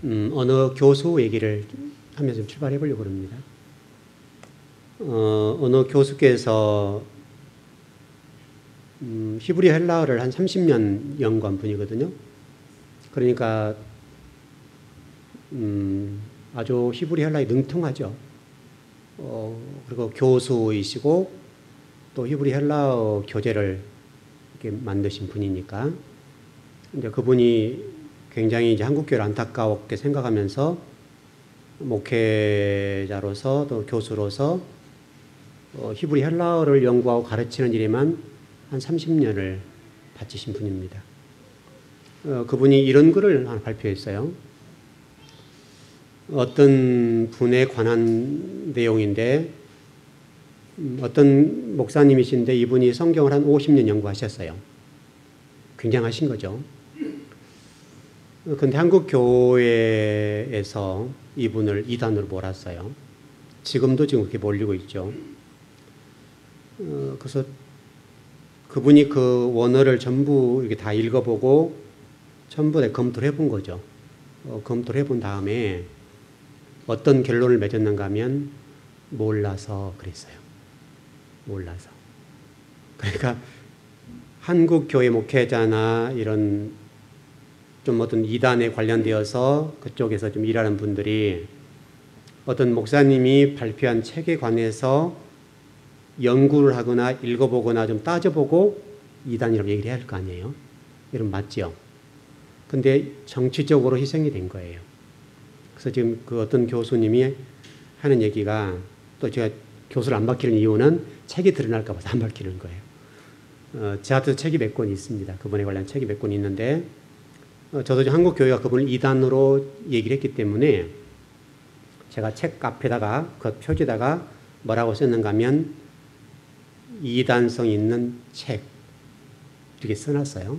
어느 교수 얘기를 하면서 좀 출발해 보려고 합니다. 어느 교수께서 히브리 헬라어를 한 30년 연구한 분이거든요. 그러니까 아주 히브리 헬라어에 능통하죠. 그리고 교수이시고 또 히브리 헬라어 교재를 이렇게 만드신 분이니까 이제 그분이 굉장히 이제 한국교회를 안타깝게 생각하면서 목회자로서 또 교수로서 히브리 헬라어를 연구하고 가르치는 일에만 한 30년을 바치신 분입니다. 그분이 이런 글을 하나 발표했어요. 어떤 분에 관한 내용인데 어떤 목사님이신데 이분이 성경을 한 50년 연구하셨어요. 굉장하신 거죠. 그런데 한국 교회에서 이분을 이단으로 몰았어요. 지금 그렇게 몰리고 있죠. 그래서 그분이 그 원어를 전부 이렇게 다 읽어보고 전부 다 검토를 해본 거죠. 검토를 해본 다음에 어떤 결론을 맺었는가 하면 몰라서 그랬어요. 몰라서. 그러니까 한국 교회 목회자나 이런 좀 어떤 이단에 관련되어서 그쪽에서 좀 일하는 분들이 어떤 목사님이 발표한 책에 관해서 연구를 하거나 읽어보거나 좀 따져보고 이단이라고 얘기를 해야 할 거 아니에요. 여러분 맞죠? 근데 정치적으로 희생이 된 거예요. 그래서 지금 그 어떤 교수님이 하는 얘기가 또 제가 교수를 안 밝히는 이유는 책이 드러날까 봐서 안 밝히는 거예요. 저한테도 책이 몇 권 있습니다. 그분에 관련 책이 몇 권 있는데 저도 한국 교회가 그분을 이단으로 얘기를 했기 때문에 제가 책 앞에다가 그 표지에다가 뭐라고 썼는가 하면 이단성 있는 책 이렇게 써놨어요.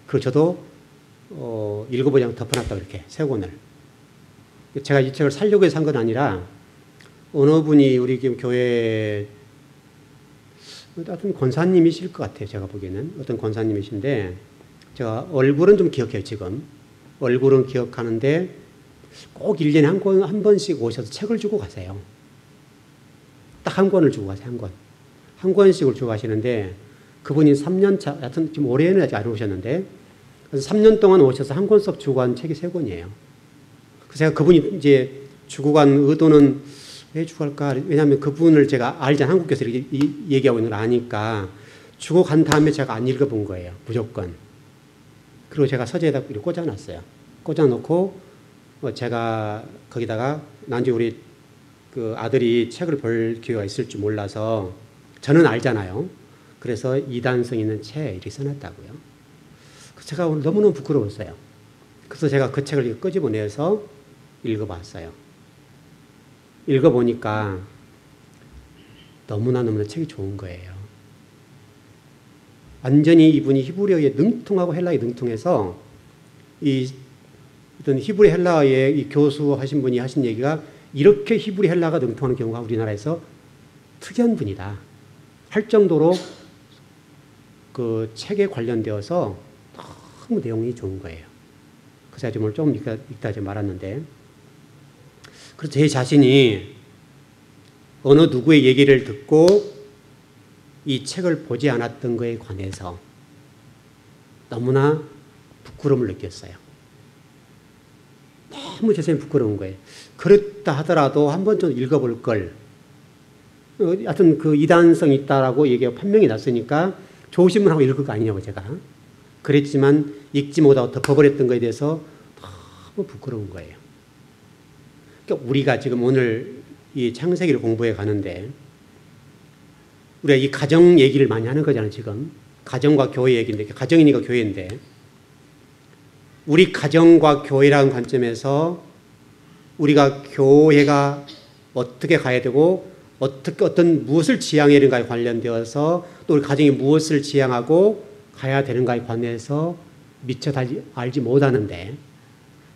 그리고 저도 읽어보지 않고 덮어놨다고 이렇게 세 권을. 제가 이 책을 살려고 해서 산 건 아니라 어느 분이 우리 교회 어떤 권사님이실 것 같아요. 제가 보기에는 어떤 권사님이신데 제가 얼굴은 좀 기억해요. 지금 얼굴은 기억하는데 꼭 1년에 한 번씩 오셔서 책을 주고 가세요. 딱 한 권을 주고 가세요. 한 권씩을 주고 가시는데 그분이 3년 차, 하여튼 지금 올해는 아직 안 오셨는데 그래서 3년 동안 오셔서 한 권씩 주고 간 책이 3권이에요. 그래서 제가 그분이 이제 주고 간 의도는 왜 주고 갈까? 왜냐하면 그분을 제가 알잖아요. 한국에서 이렇게 얘기하고 있는 걸 아니까 주고 간 다음에 제가 안 읽어본 거예요. 무조건. 그리고 제가 서재에다 이렇게 꽂아놨어요. 꽂아놓고 제가 거기다가 나중에 우리 그 아들이 책을 볼 기회가 있을 줄 몰라서 저는 알잖아요. 그래서 이단성 있는 책 이렇게 써놨다고요. 제가 오늘 너무너무 부끄러웠어요. 그래서 제가 그 책을 끄집어내서 읽어봤어요. 읽어보니까 너무나 책이 좋은 거예요. 완전히 이분이 히브리어에 능통하고 헬라어에 능통해서 어떤 히브리 헬라어의 이 교수하신 분이 하신 얘기가 이렇게 히브리 헬라어가 능통하는 경우가 우리나라에서 특이한 분이다 할 정도로 그 책에 관련되어서 너무 내용이 좋은 거예요. 그래서 제가 오늘 조금 읽다 말았는데 그래서 제 자신이 어느 누구의 얘기를 듣고 이 책을 보지 않았던 것에 관해서 너무나 부끄러움을 느꼈어요. 너무 제 생각에 부끄러운 거예요. 그렇다 하더라도 한 번 좀 읽어볼 걸. 하여튼 그 이단성 있다라고 얘기가 판명이 났으니까 조심을 하고 읽을 거 아니냐고 제가. 그랬지만 읽지 못하고 덮어버렸던 것에 대해서 너무 부끄러운 거예요. 그러니까 우리가 지금 오늘 이 창세기를 공부해 가는데 우리가 이 가정 얘기를 많이 하는 거잖아요, 지금. 가정과 교회 얘기인데, 가정이니까 교회인데, 우리 가정과 교회라는 관점에서 우리가 교회가 어떻게 가야 되고, 무엇을 지향해야 되는가에 관련되어서 또 우리 가정이 무엇을 지향하고 가야 되는가에 관해서 미처 알지 못하는데,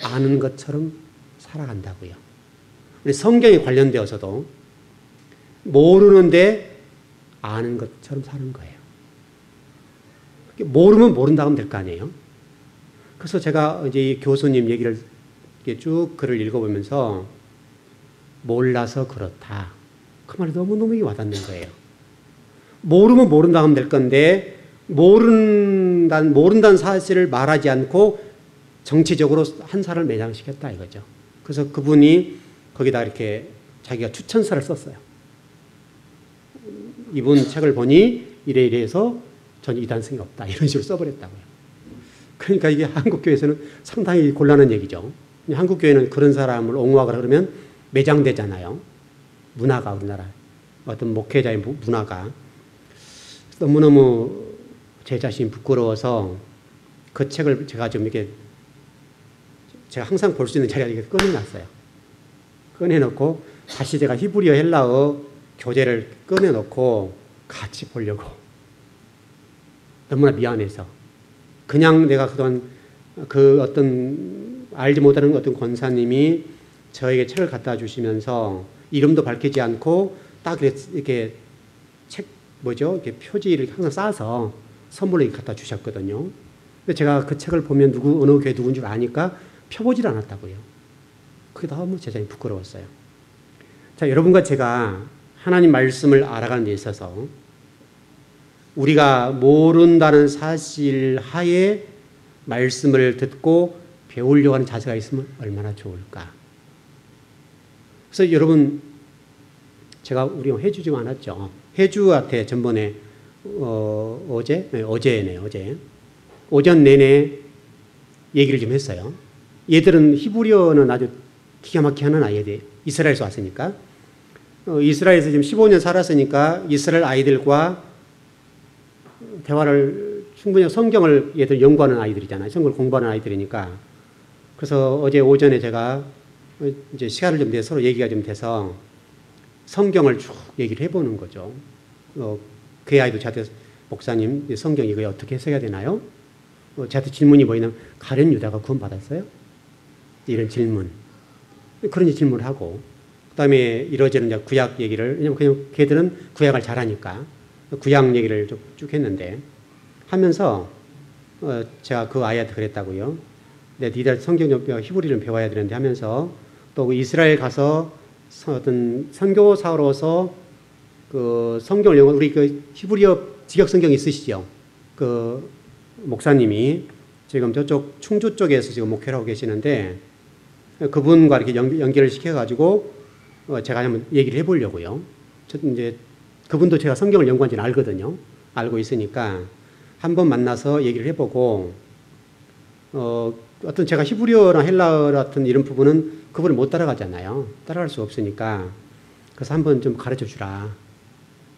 아는 것처럼 살아간다고요. 우리 성경에 관련되어서도 모르는데 아는 것처럼 사는 거예요. 모르면 모른다고 하면 될 거 아니에요. 그래서 제가 이제 이 교수님 얘기를 이렇게 쭉 글을 읽어보면서 몰라서 그렇다. 그 말이 너무너무 와닿는 거예요. 모르면 모른다 하면 될 건데 모른다는 사실을 말하지 않고 정치적으로 한 사람을 매장시켰다 이거죠. 그래서 그분이 거기다 이렇게 자기가 추천서를 썼어요. 이분 책을 보니 이래 해서 전 이단성이 없다 이런 식으로 써버렸다고요. 그러니까 이게 한국교회에서는 상당히 곤란한 얘기죠. 한국교회는 그런 사람을 옹호하거나 그러면 매장되잖아요. 문화가 우리나라 어떤 목회자의 문화가 너무너무 제 자신이 부끄러워서 그 책을 제가 좀 이렇게 제가 항상 볼 수 있는 자리에 이렇게 꺼내놨어요. 꺼내놓고 다시 제가 히브리어 헬라어 교재를 꺼내놓고 같이 보려고. 너무나 미안해서. 그냥 내가 그동안 그 어떤 알지 못하는 어떤 권사님이 저에게 책을 갖다 주시면서 이름도 밝히지 않고 딱 이렇게 이렇게 표지를 항상 싸서 선물로 이렇게 갖다 주셨거든요. 근데 제가 그 책을 보면 어느 교회 누군 줄 아니까 펴보질 않았다고요. 그게 너무 제 자신이 부끄러웠어요. 자, 여러분과 제가 하나님 말씀을 알아가는 데 있어서 우리가 모른다는 사실 하에 말씀을 듣고 배우려고 하는 자세가 있으면 얼마나 좋을까. 그래서 여러분, 제가 우리 회주 좀 안 왔죠. 회주한테 전번에 어제네요. 오전 내내 얘기를 좀 했어요. 얘들은 히브리어는 아주 기가 막히게 하는 아이들, 이스라엘에서 왔으니까. 이스라엘에서 지금 15년 살았으니까 이스라엘 아이들과 대화를 충분히 성경을 얘들 연구하는 아이들이잖아요. 성경을 공부하는 아이들이니까. 그래서 어제 오전에 제가 이제 시간을 좀 내서 서로 얘기가 좀 돼서 성경을 쭉 얘기를 해보는 거죠. 그 아이도 저한테 목사님 성경 이거 어떻게 해석해야 되나요? 저한테 질문이 뭐냐면 가룟 유다가 구원받았어요? 이런 질문. 그런 질문을 하고 그다음에 이러저런 이제 구약 얘기를 왜냐면 그냥 걔들은 구약을 잘하니까 구약 얘기를 쭉 했는데 하면서 제가 그 아이한테 그랬다고요. 니들 성경 좀 히브리를 배워야 되는데 하면서 또 이스라엘 가서 어떤 선교사로서 그 성경을 우리 그 히브리어 직역 성경 있으시죠? 그 목사님이 지금 저쪽 충주 쪽에서 지금 목회를 하고 계시는데 그분과 이렇게 연결을 시켜가지고 제가 한번 얘기를 해보려고요. 이제 그분도 제가 성경을 연구한 지는 알거든요. 알고 있으니까 한번 만나서 얘기를 해보고 어떤 제가 히브리어나 헬라어 같은 이런 부분은 그분을 못 따라가잖아요. 따라갈 수 없으니까 그래서 한번 좀 가르쳐 주라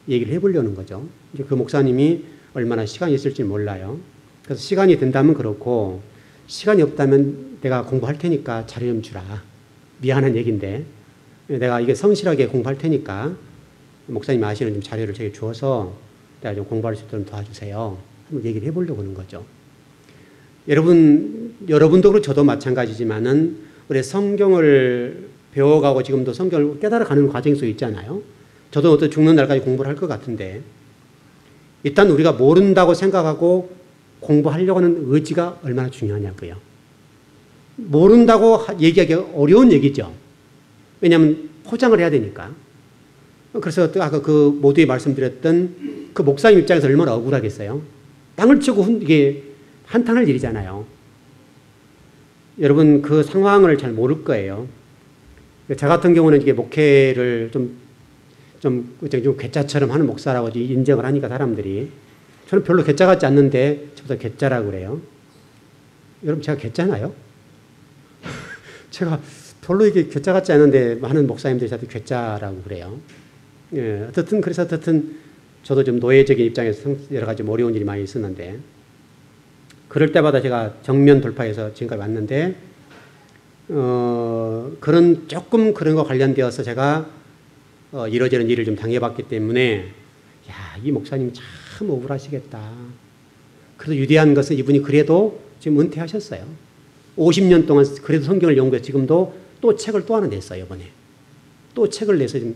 얘기를 해보려는 거죠. 이제 그 목사님이 얼마나 시간이 있을지 몰라요. 그래서 시간이 된다면 그렇고 시간이 없다면 내가 공부할 테니까 자료 좀 주라. 미안한 얘기인데 내가 이게 성실하게 공부할 테니까 목사님이 아시는 좀 자료를 제게 주어서 내가 좀 공부할 수 있도록 도와주세요. 한번 얘기를 해보려고 하는 거죠. 여러분도 그렇고 저도 마찬가지지만은 우리 성경을 배워가고 지금도 성경을 깨달아가는 과정 속에 있잖아요. 저도 어떤 죽는 날까지 공부를 할 것 같은데 일단 우리가 모른다고 생각하고 공부하려고 하는 의지가 얼마나 중요하냐고요. 모른다고 얘기하기 어려운 얘기죠. 왜냐하면 포장을 해야 되니까. 그래서 아까 그 모두에 말씀드렸던 그 목사님 입장에서 얼마나 억울하겠어요. 땅을 치고 이게 한탄할 일이잖아요. 여러분 그 상황을 잘 모를 거예요. 저 같은 경우는 이게 목회를 좀 괴짜처럼 하는 목사라고 인정을 하니까 사람들이 저는 별로 괴짜 같지 않는데 저보다 괴짜라고 그래요. 여러분 제가 괴짜나요? 제가 별로 이게 괴짜 같지 않은데 많은 목사님들이 저한테 괴짜라고 그래요. 예, 어쨌든 저도 좀 노예적인 입장에서 여러 가지 어려운 일이 많이 있었는데 그럴 때마다 제가 정면 돌파해서 지금까지 왔는데 조금 그런 거 관련되어서 제가 이러저런 일을 좀 당해봤기 때문에 이 목사님 참 억울하시겠다. 그래도 유대한 것은 이분이 그래도 지금 은퇴하셨어요. 50년 동안 그래도 성경을 연구해서 지금도 또 책을 또 하나 냈어요. 이번에 또 책을 내서 지금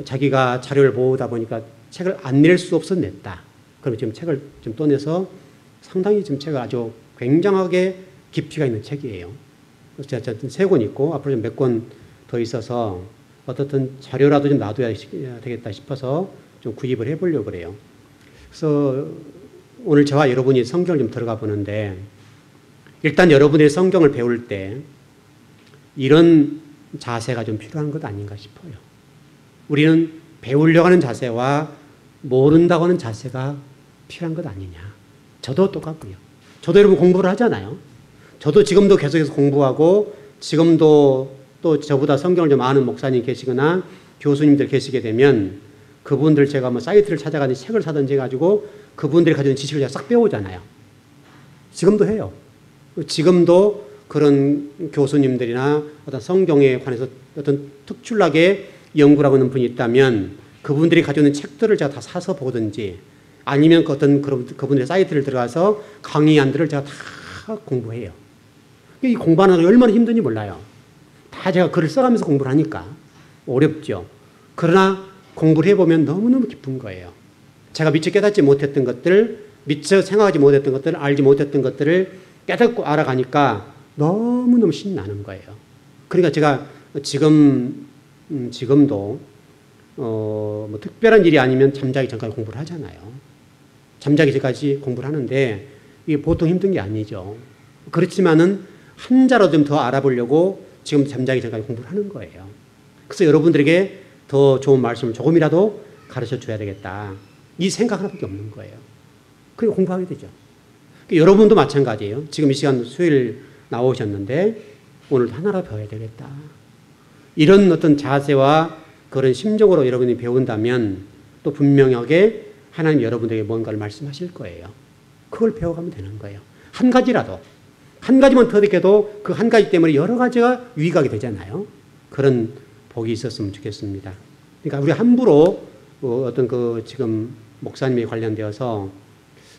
자기가 자료를 모으다 보니까 책을 안 낼 수 없어서 냈다. 그럼 지금 책을 좀 또 내서 상당히 지금 책을 아주 굉장하게 깊이가 있는 책이에요. 제가 3권 있고 앞으로 몇 권 더 있어서 어떻든 자료라도 좀 놔둬야 되겠다 싶어서 좀 구입을 해보려고 그래요. 그래서 오늘 저와 여러분이 성경을 좀 들어가 보는데 일단 여러분이 성경을 배울 때 이런 자세가 좀 필요한 것 아닌가 싶어요. 우리는 배우려고 하는 자세와 모른다고 하는 자세가 필요한 것 아니냐. 저도 똑같고요. 저도 여러분 공부를 하잖아요. 저도 지금도 계속해서 공부하고 지금도 또 저보다 성경을 좀 아는 목사님 계시거나 교수님들 계시게 되면 그분들 제가 뭐 사이트를 찾아가든지 책을 사든지 해가지고 그분들이 가진 지식을 제가 싹 배우잖아요. 지금도 해요. 지금도 그런 교수님들이나 어떤 성경에 관해서 어떤 특출나게 연구를 하고 있는 분이 있다면 그분들이 가지고 있는 책들을 제가 다 사서 보든지 아니면 그분들의 사이트를 들어가서 강의안들을 제가 다 공부해요. 이 공부하는 게 얼마나 힘든지 몰라요. 다 제가 글을 써가면서 공부를 하니까 어렵죠. 그러나 공부를 해보면 너무너무 기쁜 거예요. 제가 미처 깨닫지 못했던 것들, 미처 생각하지 못했던 것들, 알지 못했던 것들을 깨닫고 알아가니까 너무너무 신나는 거예요. 그러니까 제가 지금도 뭐 특별한 일이 아니면 잠자기 전까지 공부를 하잖아요. 잠자기 전까지 공부를 하는데 이게 보통 힘든 게 아니죠. 그렇지만은 한 자로 좀 더 알아보려고 지금 잠자기 전까지 공부를 하는 거예요. 그래서 여러분들에게 더 좋은 말씀을 조금이라도 가르쳐 줘야 되겠다. 이 생각 하나밖에 없는 거예요. 그리고 공부하게 되죠. 여러분도 마찬가지예요. 지금 이 시간 수요일 나오셨는데 오늘도 하나라도 배워야 되겠다. 이런 어떤 자세와 그런 심정으로 여러분이 배운다면 또 분명하게 하나님 여러분에게 뭔가를 말씀하실 거예요. 그걸 배워가면 되는 거예요. 한 가지라도. 한 가지만 터득해도 그 한 가지 때문에 여러 가지가 유익하게 되잖아요. 그런 복이 있었으면 좋겠습니다. 그러니까 우리 함부로 어떤 지금 목사님에 관련되어서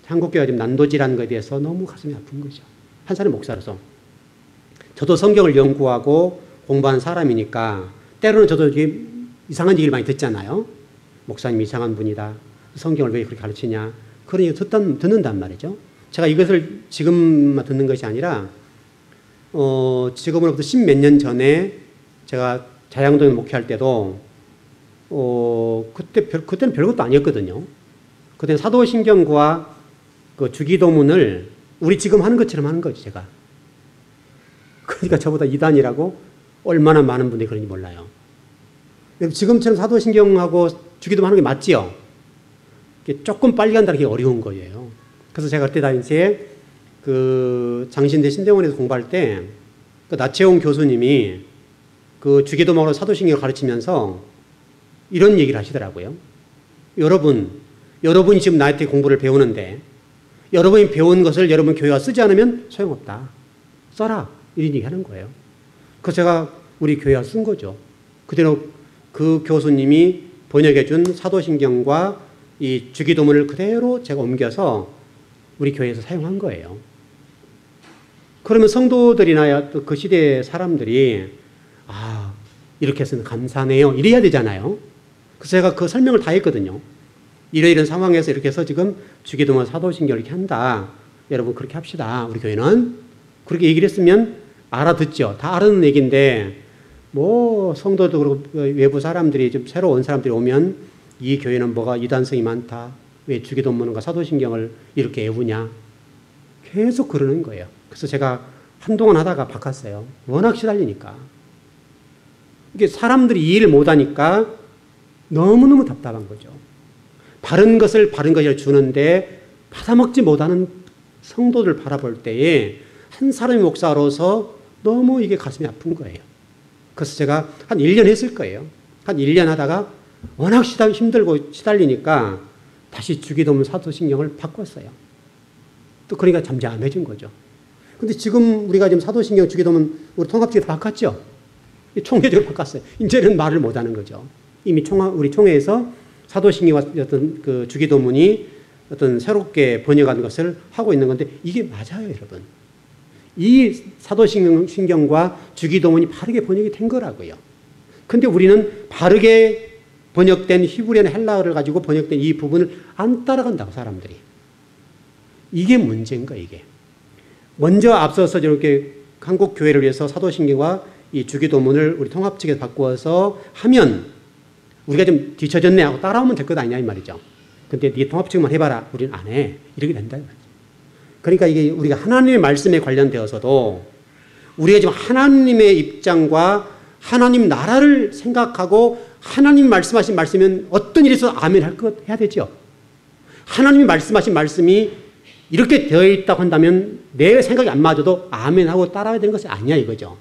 한국교회가 지금 난도질하는 것에 대해서 너무 가슴이 아픈 거죠. 한 사람 목사로서. 저도 성경을 연구하고 공부하는 사람이니까 때로는 저도 이상한 얘기를 많이 듣잖아요. 목사님이 이상한 분이다. 성경을 왜 그렇게 가르치냐. 그런 얘기 듣는단 말이죠. 제가 이것을 지금만 듣는 것이 아니라 지금으로부터 10몇 년 전에 제가 자양동에 목회할 때도 그때는 별것도 아니었거든요. 그때는 사도신경과 그 주기도문을 우리 지금 하는 것처럼 하는 거죠, 제가. 그러니까 저보다 이단이라고 얼마나 많은 분들이 그런지 몰라요. 지금처럼 사도신경하고 주기도문 하는 게 맞지요? 조금 빨리 간다는 게 어려운 거예요. 그래서 제가 그때 당시에 그 장신대 신대원에서 공부할 때 그 나채홍 교수님이 그 주기도문으로 사도신경을 가르치면서 이런 얘기를 하시더라고요. 여러분이 지금 나한테 공부를 배우는데 여러분이 배운 것을 여러분 교회가 쓰지 않으면 소용없다. 써라. 이런 얘기 하는 거예요. 그래서 제가 우리 교회가 쓴 거죠. 그대로 그 교수님이 번역해 준 사도신경과 이 주기도문을 그대로 제가 옮겨서 우리 교회에서 사용한 거예요. 그러면 성도들이나 그 시대 사람들이 이렇게 해서 감사하네요. 이래야 되잖아요. 그래서 제가 그 설명을 다 했거든요. 이런 상황에서 이렇게 해서 지금 주기도문 사도신경을 이렇게 한다. 여러분 그렇게 합시다. 우리 교회는. 그렇게 얘기를 했으면 알아듣죠. 다 알아듣는 얘기인데 뭐 성도도 그렇고 외부 사람들이 좀 새로 온 사람들이 오면 이 교회는 뭐가 이단성이 많다. 왜 주기도문과 사도신경을 이렇게 애우냐. 계속 그러는 거예요. 그래서 제가 한동안 하다가 바꿨어요. 워낙 시달리니까. 이게 사람들이 이해를 못하니까 너무너무 답답한 거죠. 바른 것을 바른 것이라 주는데 받아먹지 못하는 성도들 바라볼 때에 한 사람의 목사로서 너무 이게 가슴이 아픈 거예요. 그래서 제가 한 1년 했을 거예요. 한 1년 하다가 워낙 힘들고 시달리니까 다시 주기도문 사도신경을 바꿨어요. 또 그러니까 잠잠해진 거죠. 근데 지금 우리가 지금 사도신경 주기도문 우리 통합지에 다 바꿨죠? 총회적으로 바꿨어요. 이제는 말을 못 하는 거죠. 이미 우리 총회에서 사도신경과 어떤 그 주기도문이 어떤 새롭게 번역한 것을 하고 있는 건데 이게 맞아요, 여러분. 이 사도신경과 주기도문이 바르게 번역이 된 거라고요. 근데 우리는 바르게 번역된 히브리어나 헬라어를 가지고 번역된 이 부분을 안 따라간다고, 사람들이. 이게 문제인 거예요, 이게. 먼저 앞서서 저렇게 한국 교회를 위해서 사도신경과 이 주기도문을 우리 통합측에서 바꾸어서 하면 우리가 좀 뒤처졌네 하고 따라오면 될 것 아니냐 이 말이죠. 근데 네 통합측만 해봐라. 우리는 안 해. 이렇게 된다. 그러니까 이게 우리가 하나님의 말씀에 관련되어서도 우리가 지금 하나님의 입장과 하나님 나라를 생각하고 하나님 말씀하신 말씀이면 어떤 일이 있어도 아멘 할 것 해야 되죠. 하나님이 말씀하신 말씀이 이렇게 되어 있다고 한다면 내 생각이 안 맞아도 아멘 하고 따라야 되는 것이 아니야 이거죠.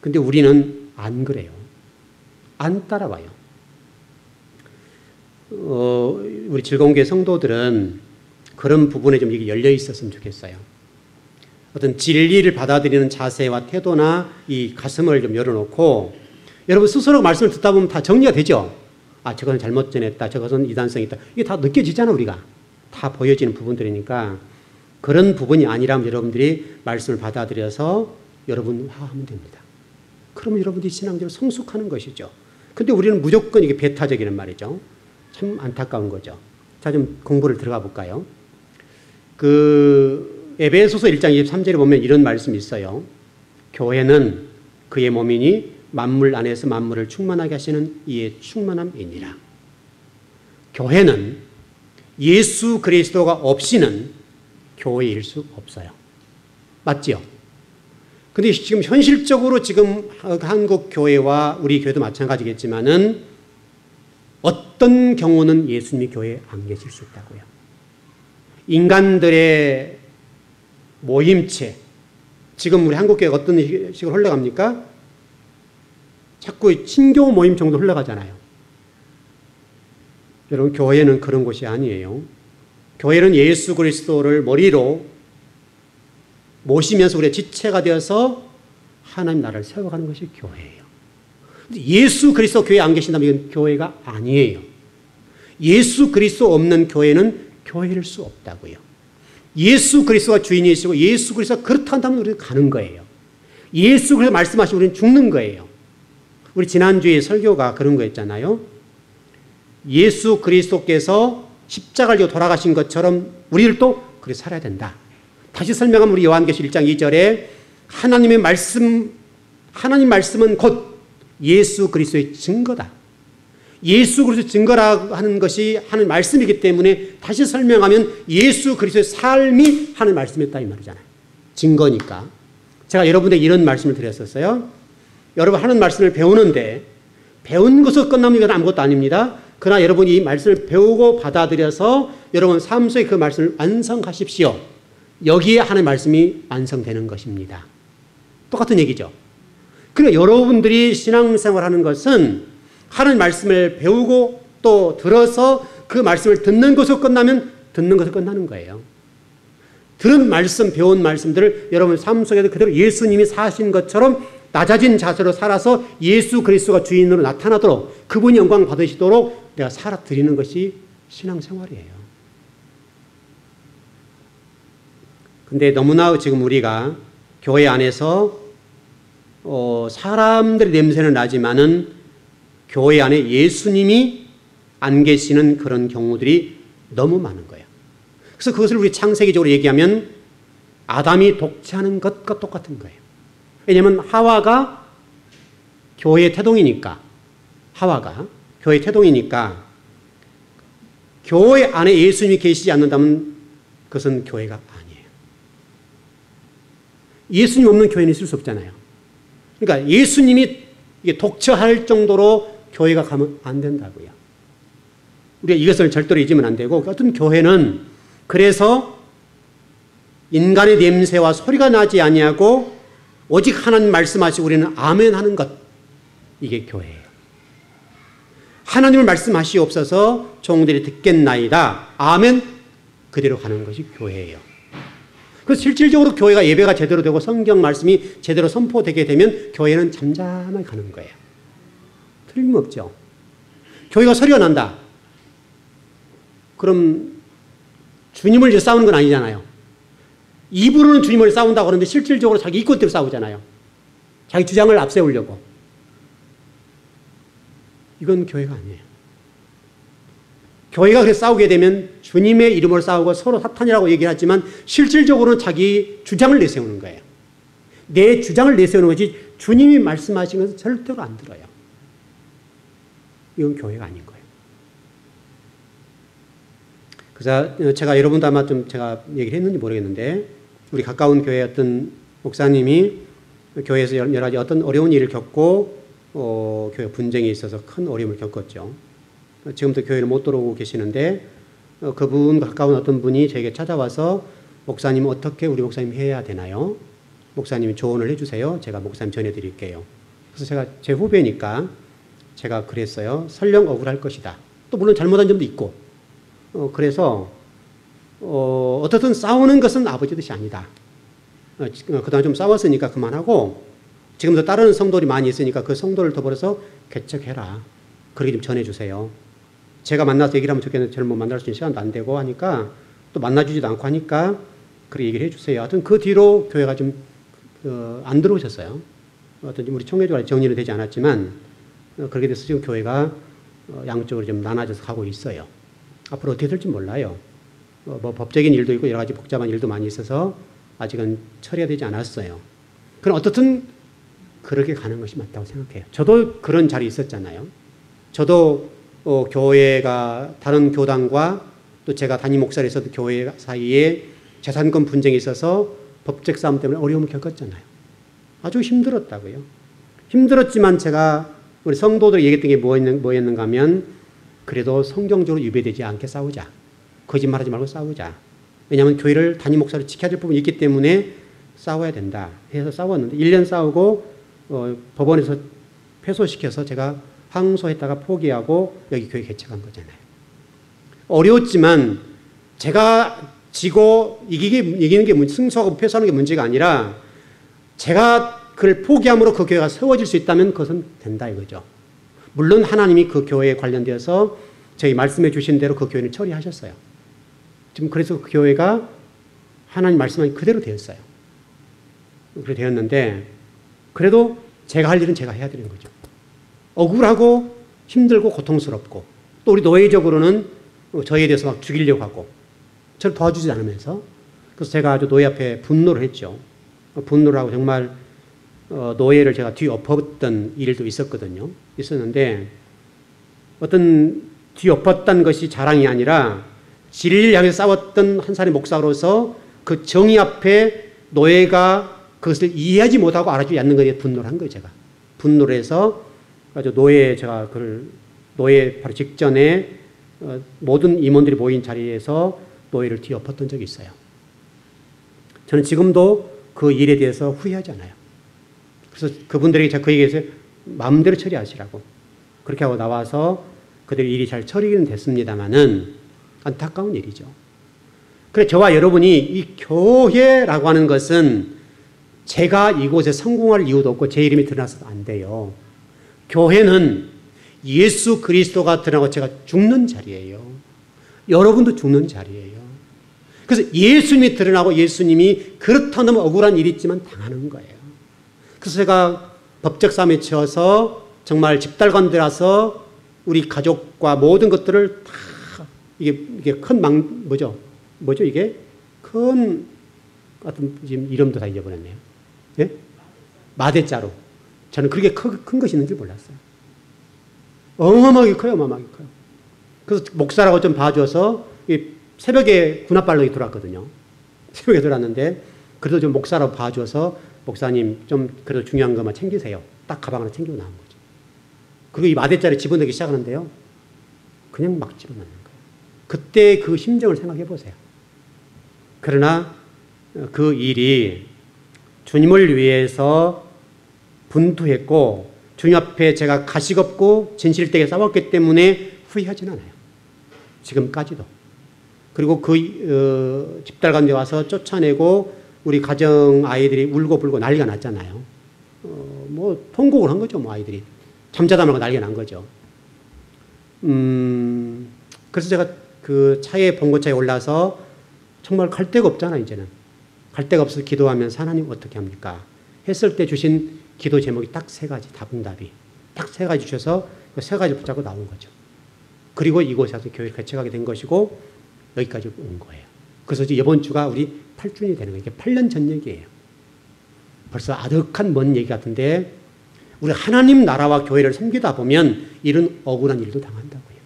근데 우리는 안 그래요. 안 따라와요. 우리 즐거운 교회 성도들은 그런 부분에 좀 열려 있었으면 좋겠어요. 어떤 진리를 받아들이는 자세와 태도나 이 가슴을 좀 열어놓고 여러분 스스로 말씀을 듣다 보면 다 정리가 되죠. 아, 저것은 잘못 전했다. 저것은 이단성이 있다. 이게 다 느껴지잖아, 우리가. 다 보여지는 부분들이니까 그런 부분이 아니라면 여러분들이 말씀을 받아들여서 여러분화하면 됩니다. 그러면 여러분들이 신앙적으로 성숙하는 것이죠. 근데 우리는 무조건 이게 배타적이란 말이죠. 참 안타까운 거죠. 자, 좀 공부를 들어가 볼까요? 에베소서 1장 23절에 보면 이런 말씀이 있어요. 교회는 그의 몸이니 만물 안에서 만물을 충만하게 하시는 이의 충만함이니라. 교회는 예수 그리스도가 없이는 교회일 수 없어요. 맞지요? 근데 지금 현실적으로 지금 한국 교회와 우리 교회도 마찬가지겠지만은 어떤 경우는 예수님이 교회에 안 계실 수 있다고요. 인간들의 모임체, 지금 우리 한국 교회가 어떤 식으로 흘러갑니까? 자꾸 친교 모임 정도 흘러가잖아요. 여러분, 교회는 그런 곳이 아니에요. 교회는 예수 그리스도를 머리로 모시면서 우리의 지체가 되어서 하나님 나라를 세워가는 것이 교회예요. 예수 그리스도 교회에 안 계신다면 이건 교회가 아니에요. 예수 그리스도 없는 교회는 교회일 수 없다고요. 예수 그리스도가 주인이시고 예수 그리스도가 그렇다 한다면 우리는 가는 거예요. 예수 그리스도 말씀하시면 우리는 죽는 거예요. 우리 지난주에 설교가 그런 거였잖아요. 예수 그리스도께서 십자가를 지고 돌아가신 것처럼 우리들도 그렇게 살아야 된다. 다시 설명하면 우리 요한계시록 1장 2절에 하나님 말씀은 곧 예수 그리스도의 증거다. 예수 그리스도의 증거라고 하는 것이 하는 말씀이기 때문에 다시 설명하면 예수 그리스도의 삶이 하는 말씀이었다 이 말이잖아요. 증거니까. 제가 여러분에게 이런 말씀을 드렸었어요. 여러분 하는 말씀을 배우는데 배운 것으로 끝나면 이건 아무것도 아닙니다. 그러나 여러분이 이 말씀을 배우고 받아들여서 여러분 삶 속에 그 말씀을 완성하십시오. 여기에 하는 말씀이 완성되는 것입니다. 똑같은 얘기죠. 그러니까 여러분들이 신앙생활하는 것은 하는 말씀을 배우고 또 들어서 그 말씀을 듣는 것으로 끝나면 듣는 것으로 끝나는 거예요. 들은 말씀, 배운 말씀들을 여러분 삶 속에서 그대로 예수님이 사신 것처럼 낮아진 자세로 살아서 예수 그리스도가 주인으로 나타나도록 그분이 영광 받으시도록 내가 살아 드리는 것이 신앙생활이에요. 근데 너무나 지금 우리가 교회 안에서 사람들의 냄새는 나지만은 교회 안에 예수님이 안 계시는 그런 경우들이 너무 많은 거예요. 그래서 그것을 우리 창세기적으로 얘기하면 아담이 독재하는 것과 똑같은 거예요. 왜냐하면 하와가 교회의 태동이니까 교회 안에 예수님이 계시지 않는다면 그것은 교회가 아니에요. 예수님 없는 교회는 있을 수 없잖아요. 그러니까 예수님이 독처할 정도로 교회가 가면 안 된다고요. 우리가 이것을 절대로 잊으면 안 되고 어떤 교회는 그래서 인간의 냄새와 소리가 나지 아니하고 오직 하나님 말씀하시고 우리는 아멘 하는 것, 이게 교회예요. 하나님을 말씀하시옵소서 종들이 듣겠나이다. 아멘 그대로 가는 것이 교회예요. 그래서 실질적으로 교회가 예배가 제대로 되고 성경 말씀이 제대로 선포되게 되면 교회는 잠잠하게 가는 거예요. 틀림없죠. 교회가 소리가 난다. 그럼 주님을 위해 싸우는 건 아니잖아요. 입으로는 주님을 싸운다고 하는데 실질적으로 자기 이권대로 싸우잖아요. 자기 주장을 앞세우려고. 이건 교회가 아니에요. 교회가 그렇게 싸우게 되면 주님의 이름으로 싸우고 서로 사탄이라고 얘기하지만 실질적으로는 자기 주장을 내세우는 거예요. 내 주장을 내세우는 거지 주님이 말씀하신 것은 절대로 안 들어요. 이건 교회가 아닌 거예요. 그래서 제가 여러분도 아마 좀 제가 얘기를 했는지 모르겠는데 우리 가까운 교회 어떤 목사님이 교회에서 여러 가지 어떤 어려운 일을 겪고 교회 분쟁이 있어서 큰 어려움을 겪었죠. 지금도 교회를 못 들어오고 계시는데 그분 가까운 어떤 분이 저에게 찾아와서 목사님 어떻게 우리 목사님 해야 되나요? 목사님이 조언을 해주세요. 제가 목사님 전해드릴게요. 그래서 제가 제 후배니까 제가 그랬어요. 설령 억울할 것이다. 또 물론 잘못한 점도 있고 그래서 어떻든 싸우는 것은 아버지 뜻이 아니다. 그동안 좀 싸웠으니까 그만하고 지금도 다른 성도들이 많이 있으니까 그 성도를 더불어서 개척해라. 그렇게 좀 전해주세요. 제가 만나서 얘기를 하면 좋겠는데 저를 뭐 만날 수 있는 시간도 안 되고 하니까 또 만나주지도 않고 하니까 그렇게 얘기를 해주세요. 하여튼 그 뒤로 교회가 좀 안 들어오셨어요. 어떤 우리 총회적으로 정리는 되지 않았지만 그렇게 돼서 지금 교회가 양쪽으로 좀 나눠져서 가고 있어요. 앞으로 어떻게 될지 몰라요. 뭐 법적인 일도 있고 여러 가지 복잡한 일도 많이 있어서 아직은 처리가 되지 않았어요. 그럼 어떻든 그렇게 가는 것이 맞다고 생각해요. 저도 그런 자리에 있었잖아요. 저도 교회가 다른 교단과 또 제가 담임 목사로 있었던 교회 사이에 재산권 분쟁이 있어서 법적 싸움 때문에 어려움을 겪었잖아요. 아주 힘들었다고요. 힘들었지만 제가 우리 성도들이 얘기했던 게 뭐였는가 하면 그래도 성경적으로 유배되지 않게 싸우자. 거짓말하지 말고 싸우자. 왜냐하면 교회를 담임 목사로 지켜야 될 부분이 있기 때문에 싸워야 된다 해서 싸웠는데 1년 싸우고 법원에서 패소시켜서 제가 항소했다가 포기하고 여기 교회 개척한 거잖아요. 어려웠지만 제가 지고 이기는 게 승소하고 패소하는 게 문제가 아니라 제가 그걸 포기함으로 그 교회가 세워질 수 있다면 그것은 된다 이거죠. 물론 하나님이 그 교회에 관련되어서 저희 말씀해 주신 대로 그 교회를 처리하셨어요. 지금 그래서 그 교회가 하나님 말씀하신 그대로 되었어요. 그렇게 되었는데 그래도 제가 할 일은 제가 해야 되는 거죠. 억울하고 힘들고 고통스럽고 또 우리 노예적으로는 저희에 대해서 막 죽이려고 하고 저를 도와주지 않으면서 그래서 제가 아주 노예 앞에 분노를 했죠. 분노를 하고 정말 노예를 제가 뒤엎었던 일도 있었는데 어떤 뒤엎었던 것이 자랑이 아니라 진리를 향해 싸웠던 한 사람의 목사로서 그 정의 앞에 노예가 그것을 이해하지 못하고 알아주지 않는 것에 분노를 한 거예요. 제가 분노를 해서 아주 노예 바로 직전에 모든 임원들이 모인 자리에서 노예를 뒤엎었던 적이 있어요. 저는 지금도 그 일에 대해서 후회하지 않아요. 그래서 그분들에게 제가 그 얘기해서 마음대로 처리하시라고 그렇게 하고 나와서 그들의 일이 잘 처리는 됐습니다만은 안타까운 일이죠. 그래 저와 여러분이 이 교회라고 하는 것은 제가 이곳에 성공할 이유도 없고 제 이름이 드러나서도 안 돼요. 교회는 예수 그리스도가 드러나고 제가 죽는 자리예요. 여러분도 죽는 자리예요. 그래서 예수님이 드러나고 예수님이 그렇다면 억울한 일이 있지만 당하는 거예요. 그래서 제가 법적 싸움에 치여서 정말 집달관들라서 우리 가족과 모든 것들을 다 이게 큰 뭐죠 이게 큰 어떤 지금 이름도 다 잊어버렸네요. 예? 마대자루. 저는 그렇게 큰 것이 있는 줄 몰랐어요. 어마어마하게 커요. 그래서 목사라고 좀 봐줘서 새벽에 군합발로이 들어왔거든요. 새벽에 들어왔는데 그래도 좀 목사라고 봐줘서 목사님 좀 그래도 중요한 것만 챙기세요. 딱 가방 하나 챙기고 나온 거죠. 그리고 이 마대자루에 집어넣기 시작하는데요. 그냥 막 집어넣는 거예요. 그때 그 심정을 생각해 보세요. 그러나 그 일이 주님을 위해서 분투했고 주님 앞에 제가 가식 없고 진실되게 싸웠기 때문에 후회하지는 않아요. 지금까지도. 그리고 그 집달관에 와서 쫓아내고 우리 가정 아이들이 울고 불고 난리가 났잖아요. 뭐 통곡을 한 거죠. 뭐 아이들이. 잠자다 말고 난리가 난 거죠. 그래서 제가 그 차에 봉고차에 올라서 정말 갈 데가 없잖아요. 이제는. 갈 데가 없어서 기도하면서 하나님 어떻게 합니까? 했을 때 주신 기도 제목이 딱 3가지 답응답이 딱 3가지 주셔서 그 3가지 붙잡고 나온 거죠. 그리고 이곳에서 교회를 개척하게 된 것이고 여기까지 온 거예요. 그래서 이제 이번 주가 우리 8주년이 되는 거예요. 이게 8년 전 얘기예요. 벌써 아득한 먼 얘기 같은데 우리 하나님 나라와 교회를 섬기다 보면 이런 억울한 일도 당한다고요.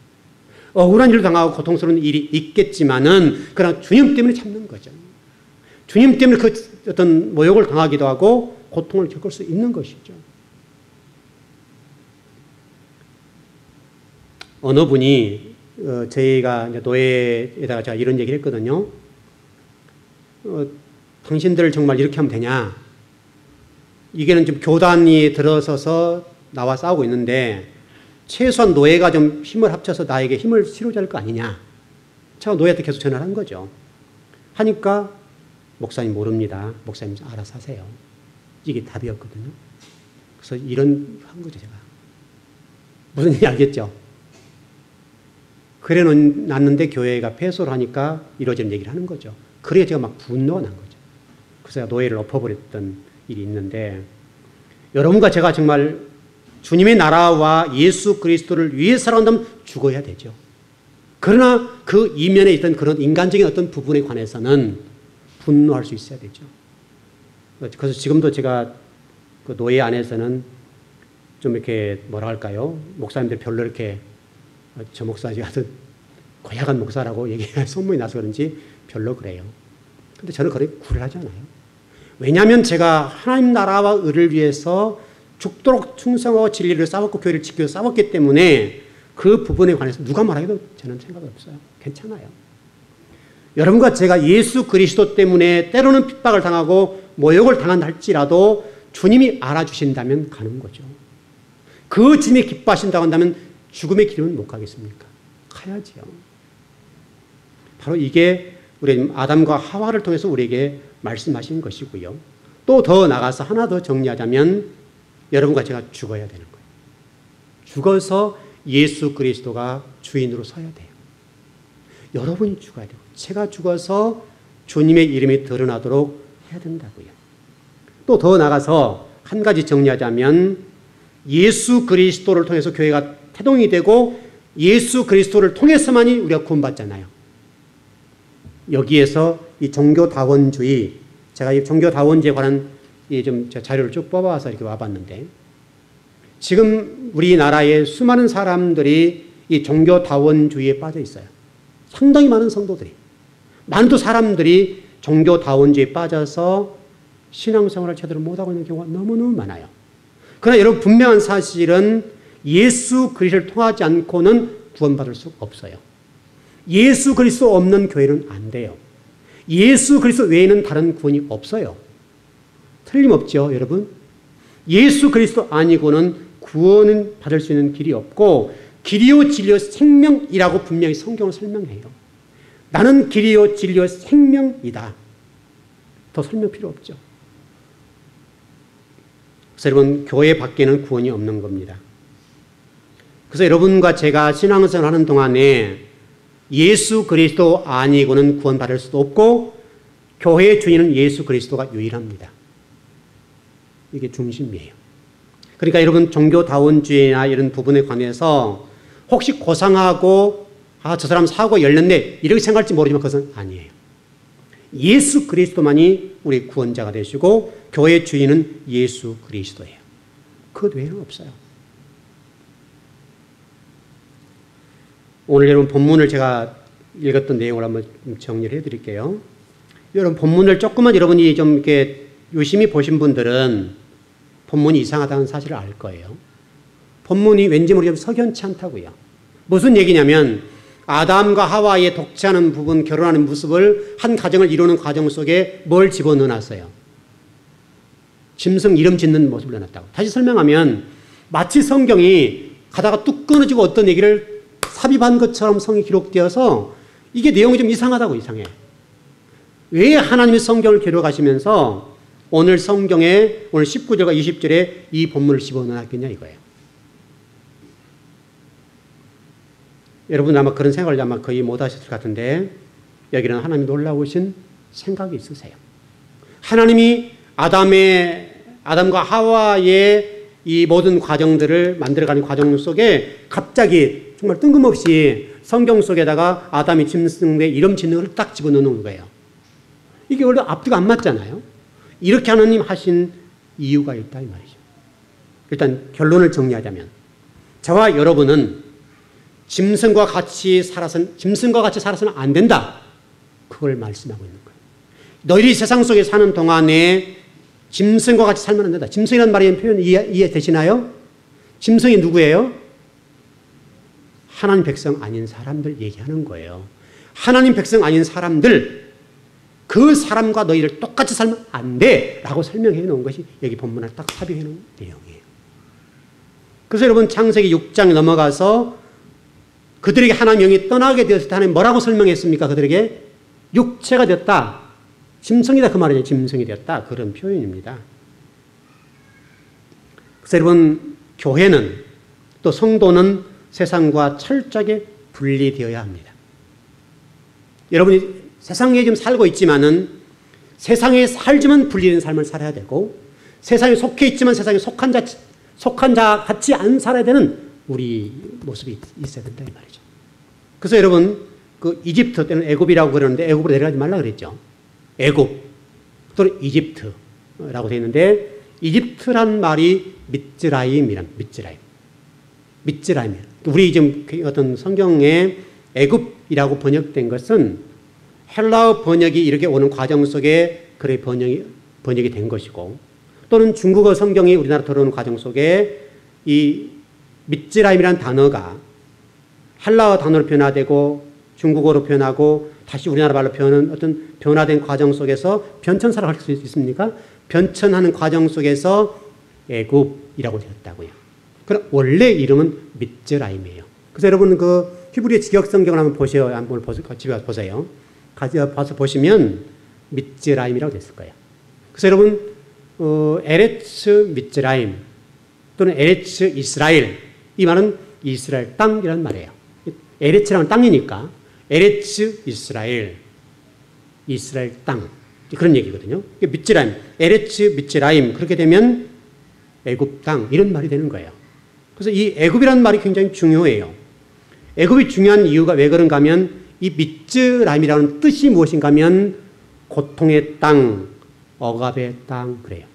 억울한 일도 당하고 고통스러운 일이 있겠지만은 그러나 주님 때문에 참는 거죠. 주님 때문에 그 어떤 모욕을 당하기도 하고 고통을 겪을 수 있는 것이죠. 어느 분이 저희가 이제 노예에다가 제가 이런 얘기를 했거든요. 당신들 정말 이렇게 하면 되냐? 이게는 좀 교단이 들어서서 나와 싸우고 있는데 최소한 노예가 좀 힘을 합쳐서 나에게 힘을 실어줘야 할 거 아니냐? 제가 노예한테 계속 전화를 한 거죠. 하니까 목사님 모릅니다. 목사님 알아서 하세요. 이게 답이었거든요. 그래서 이런 한 거죠, 제가. 무슨 얘기 알겠죠? 그래 놨는데 교회가 폐소를 하니까 이러저런 얘기를 하는 거죠. 그래야 제가 막 분노가 난 거죠. 그래서 제가 노예를 엎어버렸던 일이 있는데 여러분과 제가 정말 주님의 나라와 예수 그리스도를 위해 살아간다면 죽어야 되죠. 그러나 그 이면에 있던 그런 인간적인 어떤 부분에 관해서는 분노할 수 있어야 되죠. 그래서 지금도 제가 그 노예 안에서는 좀 이렇게 뭐라 할까요? 목사님들 별로 이렇게 저 목사지 아주 고약한 목사라고 얘기가 소문이 나서 그런지 별로 그래요. 근데 저는 그렇게 굴하지 않아요. 왜냐하면 제가 하나님 나라와 의를 위해서 죽도록 충성하고 진리를 싸웠고 교회를 지키고 싸웠기 때문에 그 부분에 관해서 누가 말하기도 저는 생각 없어요. 괜찮아요. 여러분과 제가 예수 그리스도 때문에 때로는 핍박을 당하고 모욕을 당한다 할지라도 주님이 알아주신다면 가는 거죠. 그 주님이 기뻐하신다고 한다면 죽음의 길은 못 가겠습니까? 가야지요. 바로 이게 우리 아담과 하와를 통해서 우리에게 말씀하신 것이고요. 또 더 나가서 하나 더 정리하자면 여러분과 제가 죽어야 되는 거예요. 죽어서 예수 그리스도가 주인으로 서야 돼요. 여러분이 죽어야 되고 제가 죽어서 주님의 이름이 드러나도록 해야 된다고요. 또 더 나가서 한 가지 정리하자면 예수 그리스도를 통해서 교회가 태동이 되고 예수 그리스도를 통해서만이 우리가 구원받잖아요. 여기에서 이 종교다원주의, 제가 이 종교다원주의에 관한 좀 자료를 쭉 뽑아와서 이렇게 와봤는데 지금 우리나라의 수많은 사람들이 이 종교다원주의에 빠져 있어요. 상당히 많은 성도들이. 많은 사람들이 종교다원주의에 빠져서 신앙생활을 제대로 못하고 있는 경우가 너무너무 많아요. 그러나 여러분 분명한 사실은 예수 그리스도를 통하지 않고는 구원받을 수 없어요. 예수 그리스도 없는 교회는 안 돼요. 예수 그리스도 외에는 다른 구원이 없어요. 틀림없죠, 여러분? 예수 그리스도 아니고는 구원은 받을 수 있는 길이 없고 길이요 진리요 생명이라고 분명히 성경을 설명해요. 나는 길이요 진리요 생명이다. 더 설명 필요 없죠. 그래서 여러분 교회 밖에는 구원이 없는 겁니다. 그래서 여러분과 제가 신앙생활 하는 동안에 예수 그리스도 아니고는 구원받을 수도 없고 교회의 주인은 예수 그리스도가 유일합니다. 이게 중심이에요. 그러니까 여러분 종교다원주의나 이런 부분에 관해서 혹시 고상하고 저 사람 사고가 열렸네 이렇게 생각할지 모르지만 그것은 아니에요. 예수 그리스도만이 우리 구원자가 되시고 교회의 주인은 예수 그리스도예요. 그것 외에는 없어요. 오늘 여러분 본문을 제가 읽었던 내용을 한번 정리를 해드릴게요. 여러분 본문을 조금만 여러분이 좀 이렇게 유심히 보신 분들은 본문이 이상하다는 사실을 알 거예요. 본문이 왠지 모르게 석연치 않다고요. 무슨 얘기냐면 아담과 하와의 독재하는 부분, 결혼하는 모습을 한 가정을 이루는 과정 속에 뭘 집어넣어놨어요? 짐승 이름 짓는 모습을 넣어놨다고. 다시 설명하면 마치 성경이 가다가 뚝 끊어지고 어떤 얘기를 삽입한 것처럼 성이 기록되어서 이게 내용이 좀 이상하다고. 이상해. 왜 하나님이 성경을 기록하시면서 오늘 성경에 오늘 19절과 20절에 이 본문을 집어넣었겠냐 이거예요. 여러분 아마 그런 생각을 아마 거의 못 하셨을 것 같은데 여기는 하나님이 놀라우신 생각이 있으세요. 하나님이 아담과 하와의 이 모든 과정들을 만들어가는 과정 속에 갑자기 정말 뜬금없이 성경 속에다가 아담이 짐승의 이름 짓는 걸 딱 집어넣는 거예요. 이게 원래 앞뒤가 안 맞잖아요. 이렇게 하나님 하신 이유가 있다 이 말이죠. 일단 결론을 정리하자면 저와 여러분은 짐승과 같이 살아서는 안 된다. 그걸 말씀하고 있는 거예요. 너희들이 세상 속에 사는 동안에 짐승과 같이 살면 안 된다. 짐승이라는 말의 표현 이해되시나요? 짐승이 누구예요? 하나님 백성 아닌 사람들 얘기하는 거예요. 하나님 백성 아닌 사람들, 그 사람과 너희를 똑같이 살면 안 돼 라고 설명해 놓은 것이 여기 본문에 딱 합의해 놓은 내용이에요. 그래서 여러분 창세기 6장에 넘어가서 그들에게 하나님 영이 떠나게 되었을 때 하나님 뭐라고 설명했습니까? 그들에게 육체가 되었다. 짐승이다 그 말이죠. 짐승이 되었다. 그런 표현입니다. 그래서 여러분 교회는 또 성도는 세상과 철저하게 분리되어야 합니다. 여러분이 세상에 지금 살고 있지만은 세상에 살지만 분리된 삶을 살아야 되고 세상에 속해 있지만 세상에 속한 자 같이 안 살아야 되는 우리 모습이 있어야 된다 이 말이죠. 그래서 여러분 그 이집트 때는 애굽이라고 그러는데 애굽으로 내려가지 말라 그랬죠. 애굽 또는 이집트라고 되어 있는데 이집트란 말이 미츠라임이란 미츠라임. 우리 지금 어떤 성경에 애굽이라고 번역된 것은 헬라어 번역이 이렇게 오는 과정 속에 그래 번역이 된 것이고 또는 중국어 성경이 우리나라 들어오는 과정 속에 이 미츠라임이라는 단어가 헬라어 단어로 변화되고 중국어로 변하고 다시 우리나라 말로 변하는 어떤 변화된 과정 속에서 변천사라고 할 수 있습니까? 변천하는 과정 속에서 애굽이라고 되었다고요. 그럼 원래 이름은 미츠라임이에요. 그래서 여러분 그 히브리어 직역 성경을 한번 보세요. 한번 집에 가서 보세요. 가서 보시면 미츠라임이라고 됐을 거예요. 그래서 여러분 에레츠 미츠라임 또는 에레츠 이스라엘 이 말은 이스라엘 땅이라는 말이에요. 에레츠라는 땅이니까 에레츠 이스라엘 땅 그런 얘기거든요. 미츠라임 에레츠 미츠라임 그렇게 되면 애굽 땅 이런 말이 되는 거예요. 그래서 이 애굽이라는 말이 굉장히 중요해요. 애굽이 중요한 이유가 왜 그런가 하면 이 미츠라임이라는 뜻이 무엇인가 하면 고통의 땅, 억압의 땅 그래요.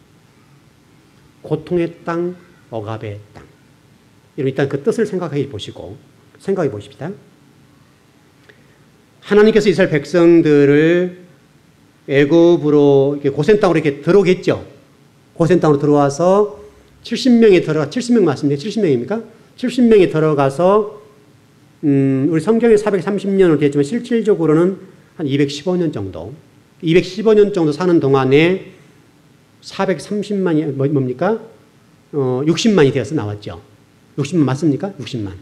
고통의 땅, 억압의 땅. 여러분 일단 그 뜻을 생각해 보십시다. 하나님께서 이스라엘 백성들을 애굽으로 고센 땅으로 이렇게 들어오겠죠. 고센 땅으로 들어와서 70명 맞습니까? 70명입니까? 70명이 들어가서 우리 성경에 430년으로 되어 있지만 실질적으로는 한 215년 정도 사는 동안에 430만이 뭡니까? 60만이 되어서 나왔죠. 60만 맞습니까? 60만.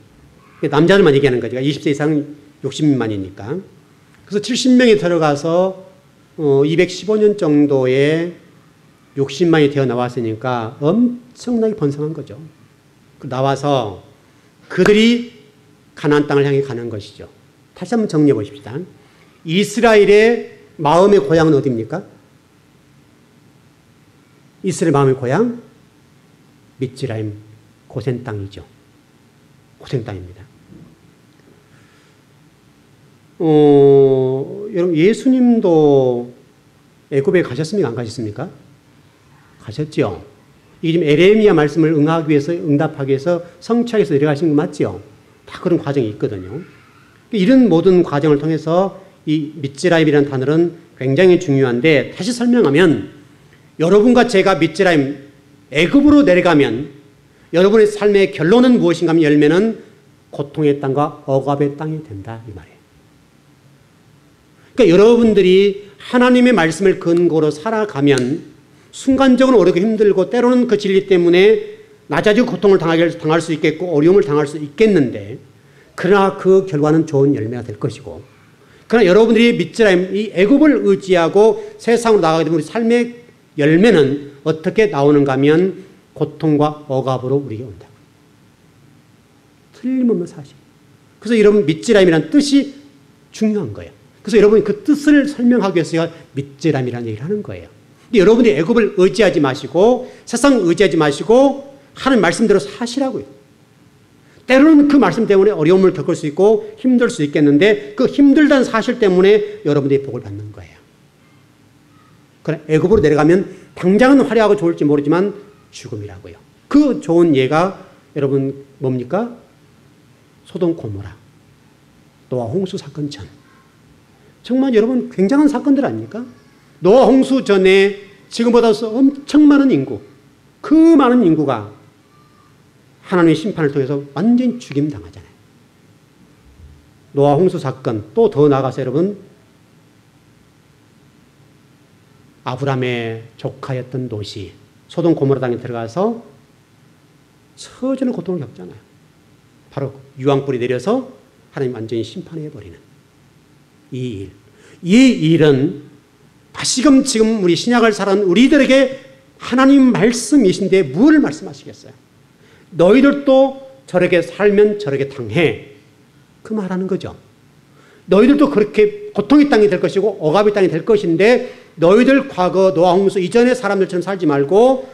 남자들만 얘기하는 거죠. 20세 이상 60만이니까. 그래서 70명이 들어가서 215년 정도에 60만이 되어 나왔으니까 엄청나게 번성한 거죠. 나와서 그들이 가나안 땅을 향해 가는 것이죠. 다시 한번 정리해 보십시다. 이스라엘의 마음의 고향은 어디입니까? 이스라엘 마음의 고향? 미츠라임 고센 땅이죠. 고센 땅입니다. 여러분 예수님도 애굽에 가셨습니까? 안 가셨습니까? 가셨죠. 이게 지금 에레미야 말씀을 응답하기 위해서 성취하기 위해서 내려가신 거 맞죠? 다 그런 과정이 있거든요. 이런 모든 과정을 통해서 이 미츠라임이라는 단어는 굉장히 중요한데 다시 설명하면 여러분과 제가 미츠라임 애굽으로 내려가면 여러분의 삶의 결론은 무엇인가 하면 열매는 고통의 땅과 억압의 땅이 된다 이 말이에요. 그러니까 여러분들이 하나님의 말씀을 근거로 살아가면 순간적으로 어렵고 힘들고 때로는 그 진리 때문에 낮아지고 고통을 당할 수 있겠고 어려움을 당할 수 있겠는데 그러나 그 결과는 좋은 열매가 될 것이고 그러나 여러분들이 미츠라임 이 애굽을 의지하고 세상으로 나가게 되면 우리 삶의 열매는 어떻게 나오는가 하면 고통과 억압으로 우리에게 온다. 틀림없는 사실. 그래서 여러분 미츠라임이라는 뜻이 중요한 거예요. 그래서 여러분이 그 뜻을 설명하기 위해서 미츠라임이라는 얘기를 하는 거예요. 근데 여러분이 애굽을 의지하지 마시고 세상 의지하지 마시고 하는 말씀대로 사시라고요. 때로는 그 말씀 때문에 어려움을 겪을 수 있고 힘들 수 있겠는데 그 힘들다는 사실 때문에 여러분들이 복을 받는 거예요. 그래 애굽으로 내려가면 당장은 화려하고 좋을지 모르지만 죽음이라고요. 그 좋은 예가 여러분 뭡니까? 소돔 고모라, 노아 홍수 사건 전. 정말 여러분 굉장한 사건들 아닙니까? 노아 홍수 전에 지금보다 엄청 많은 인구, 그 많은 인구가 하나님의 심판을 통해서 완전히 죽임당하잖아요. 노아 홍수 사건, 또 더 나아가서 여러분 아브라함의 조카였던 롯이 소돔 고모라 땅에 들어가서 처절한 고통을 겪잖아요. 바로 유황불이 내려서 하나님 완전히 심판해버리는 이 일. 이 일은 다시금 지금 우리 신약을 살아온 우리들에게 하나님 말씀이신데 무엇을 말씀하시겠어요? 너희들도 저렇게 살면 저렇게 당해. 그 말하는 거죠. 너희들도 그렇게 고통의 땅이 될 것이고 억압의 땅이 될 것인데 너희들 과거 노아 홍수 이전의 사람들처럼 살지 말고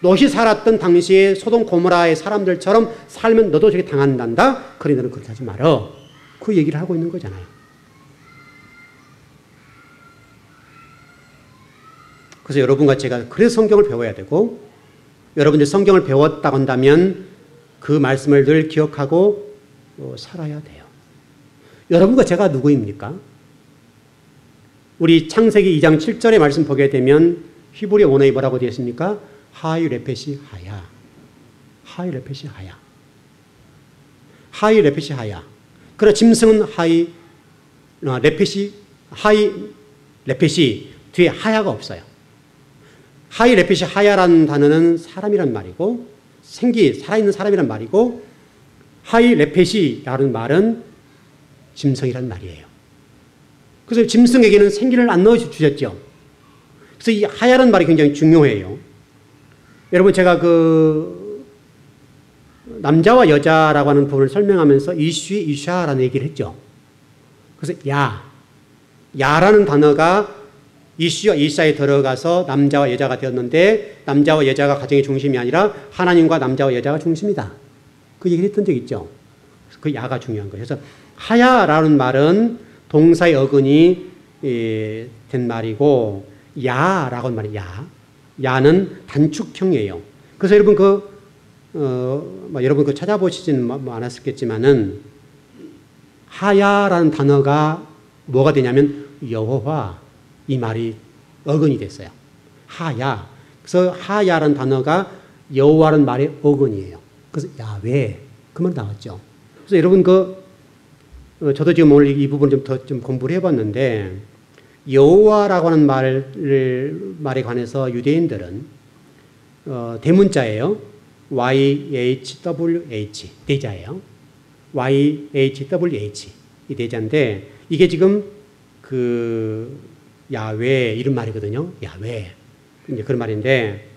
롯이 살았던 당시에 소돔 고모라의 사람들처럼 살면 너도 저렇게 당한단다. 그러니 너는 그렇게 하지 말어. 그 얘기를 하고 있는 거잖아요. 그래서 여러분과 제가 그래서 성경을 배워야 되고 여러분들이 성경을 배웠다고 한다면 그 말씀을 늘 기억하고 살아야 돼요. 여러분과 제가 누구입니까? 우리 창세기 2장 7절의 말씀 보게 되면 히브리 원어에 뭐라고 되어 있습니까? 하이 레펫이 하야. 하이 레펫이 하야. 하이 레펫이 하야. 그러나 짐승은 하이 레펫이 뒤에 하야가 없어요. 하이 레펫이 하야라는 단어는 사람이란 말이고 살아있는 사람이란 말이고 하이 레펫이라는 말은 짐승이란 말이에요. 그래서 짐승에게는 생기를 안 넣어주셨죠. 그래서 이 하야라는 말이 굉장히 중요해요. 여러분 제가 그 남자와 여자라고 하는 부분을 설명하면서 이샤라는 얘기를 했죠. 그래서 야라는 단어가 이슈와 이사에 들어가서 남자와 여자가 되었는데 남자와 여자가 가정의 중심이 아니라 하나님과 남자와 여자가 중심이다. 그 얘기를 했던 적 있죠. 그 야가 중요한 거예요. 그래서 하야라는 말은 동사의 어근이 된 말이고 야라고 하는 말이 야는 단축형이에요. 그래서 여러분 여러분 찾아보시지는 않았겠지만은 하야라는 단어가 뭐가 되냐면 여호와 이 말이 어근이 됐어요. 하야. 그래서 하야라는 단어가 여호와라는 말의 어근이에요. 그래서 야훼 그 말 나왔죠. 그래서 여러분 저도 지금 오늘 이 부분을 좀 공부를 해봤는데 여호와라고 하는 말에 관해서 유대인들은 대문자예요. YHWH 대자예요. YHWH 이 대자인데 이게 지금 그 야훼 이런 말이거든요. 야훼 이제 그런 말인데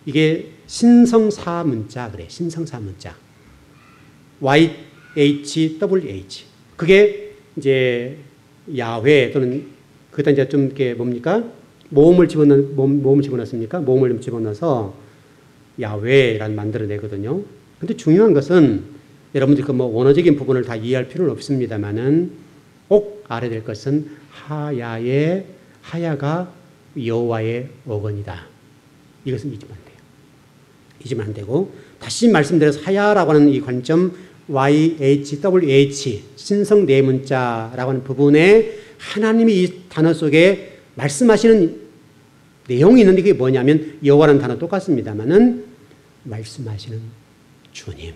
이게 신성사문자 그래. 신성사문자 YHWH 그게 이제 야훼 또는 그다 이제 좀 이렇게 뭡니까 모음을 집어넣습니까? 모음을 좀 집어넣어서 야훼라는 만들어내거든요. 근데 중요한 것은 여러분들 그 원어적인 부분을 다 이해할 필요는 없습니다만은 꼭 알아야 될 것은 하야가 여호와의 어근이다. 이것은 잊으면 안 돼요. 잊으면 안 되고 다시 말씀드려서 하야라고 하는 이 관점 YHWH 신성 네문자라고 하는 부분에 하나님이 이 단어 속에 말씀하시는 내용이 있는데 그게 뭐냐면 여호와라는 단어 똑같습니다만은 말씀하시는 주님,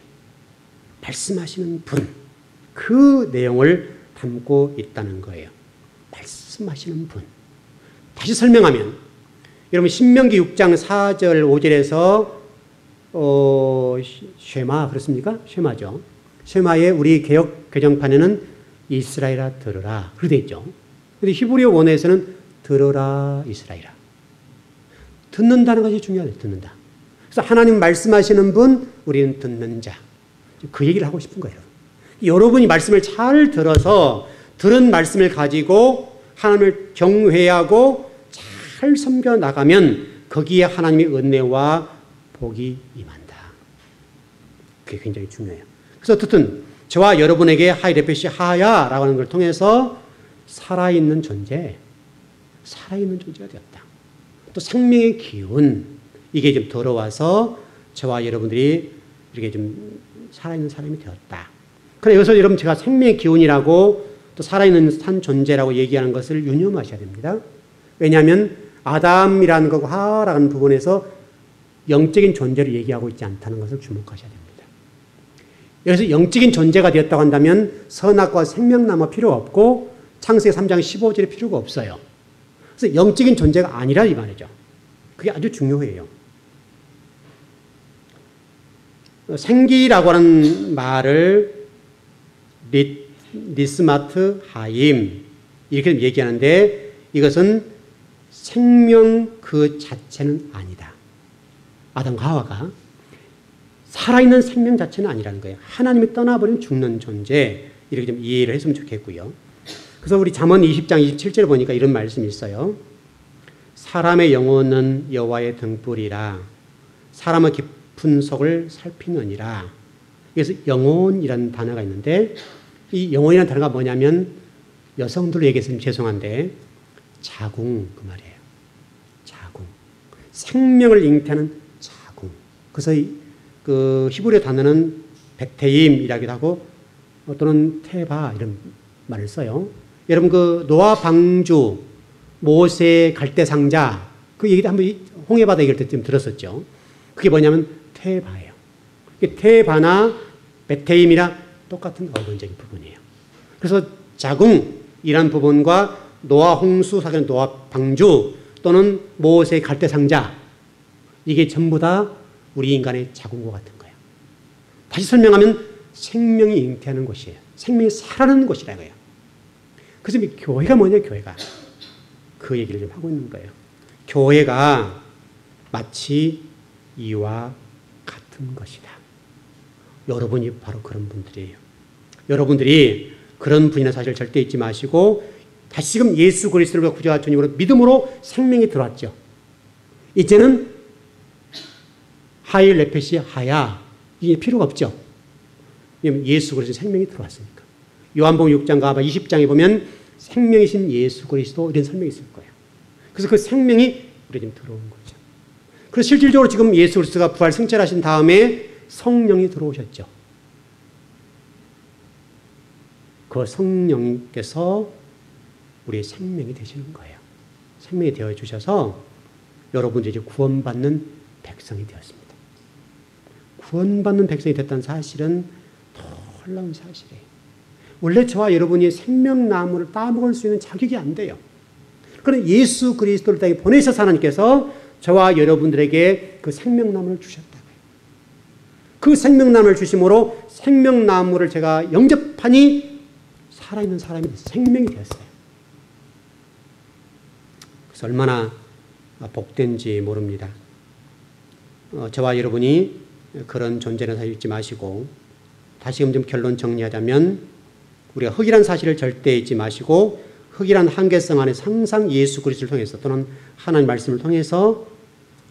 말씀하시는 분, 그 내용을 담고 있다는 거예요. 말씀하시는 분. 다시 설명하면 여러분 신명기 6장 4절 5절에서 쉐마 그렇습니까? 쉐마죠. 쉐마에 우리 개역 개정판에는 이스라엘아 들으라 그렇게 되어 있죠. 그런데 히브리어 원어에서는 들으라 이스라엘아. 듣는다는 것이 중요해요. 듣는다. 그래서 하나님 말씀하시는 분, 우리는 듣는 자. 그 얘기를 하고 싶은 거예요. 여러분이 말씀을 잘 들어서 들은 말씀을 가지고 하나님을 경외하고 잘 섬겨 나가면 거기에 하나님의 은혜와 복이 임한다. 그게 굉장히 중요해요. 그래서 어쨌든 저와 여러분에게 하이레펫이 하야라고 하는 걸 통해서 살아있는 존재가 되었다. 또 생명의 기운, 이게 좀 들어와서 저와 여러분들이 이렇게 좀 살아있는 사람이 되었다. 그래서 여기서 여러분 제가 생명의 기운이라고 또 살아있는 산 존재라고 얘기하는 것을 유념하셔야 됩니다. 왜냐하면 아담이라는 것과 하와라는 부분에서 영적인 존재를 얘기하고 있지 않다는 것을 주목하셔야 됩니다. 여기서 영적인 존재가 되었다고 한다면 선악과 생명나무 필요 없고 창세기 3장 15절에 필요가 없어요. 그래서 영적인 존재가 아니라 이 말이죠. 그게 아주 중요해요. 생기라고 하는 말을 리스마트 하임 이렇게 얘기하는데 이것은 생명 그 자체는 아니다. 아담과 하와가 살아있는 생명 자체는 아니라는 거예요. 하나님이 떠나버리면 죽는 존재 이렇게 좀 이해를 했으면 좋겠고요. 그래서 우리 잠언 20장 27절에 보니까 이런 말씀이 있어요. 사람의 영혼은 여호와의 등불이라 사람의 깊은 속을 살피느니라. 그래서 영혼이라는 단어가 있는데 이 영혼이라는 단어가 뭐냐면 여성들로 얘기했으면 죄송한데 자궁 그 말이에요. 자궁. 생명을 잉태하는 자궁. 그래서 그 히브리어 단어는 베테임이라기도 하고 또는 테바 이런 말을 써요. 여러분 그 노아 방주 모세 갈대 상자 그 얘기도 한번 홍해바다 얘기할 때 좀 들었었죠. 그게 뭐냐면 테바예요. 테바나 베테임이라 똑같은 어근적인 부분이에요. 그래서 자궁이란 부분과 노아 홍수 사건 노아 방주 또는 모세 갈대 상자 이게 전부 다 우리 인간의 자궁과 같은 거예요. 다시 설명하면 생명이 잉태하는 곳이에요. 생명이 살아나는 곳이라고요. 그래서 교회가 뭐냐 교회가. 그 얘기를 좀 하고 있는 거예요. 교회가 마치 이와 같은 것이다. 여러분이 바로 그런 분들이에요. 여러분들이 그런 분이나 사실 절대 잊지 마시고 다시금 예수 그리스도를 구주와 주님으로 믿음으로 생명이 들어왔죠. 이제는 하일 레페시 하야 이게 필요가 없죠. 왜냐하면 예수 그리스도 생명이 들어왔으니까. 요한복음 6장과 20장에 보면 생명이신 예수 그리스도 이런 설명이 있을 거예요. 그래서 그 생명이 우리 지금 들어온 거죠. 그래서 실질적으로 지금 예수 그리스도가 부활 승천하신 다음에 성령이 들어오셨죠. 그 성령께서 우리의 생명이 되시는 거예요. 생명이 되어 주셔서 여러분들이 이제 구원받는 백성이 되었습니다. 구원받는 백성이 됐다는 사실은 놀라운 사실이에요. 원래 저와 여러분이 생명나무를 따먹을 수 있는 자격이 안 돼요. 그런데 예수 그리스도를 땅에 보내셔서 하나님께서 저와 여러분들에게 그 생명나무를 주셨다고요. 그 생명나무를 주심으로 생명나무를 제가 영접하니 살아있는 사람이 생명이 되었어요. 그래서 얼마나 복된지 모릅니다. 저와 여러분이 그런 존재는 사실 잊지 마시고 다시금 좀 결론 정리하자면 우리가 흙이란 사실을 절대 잊지 마시고 흙이란 한계성 안에 항상 예수 그리스도를 통해서 또는 하나님 말씀을 통해서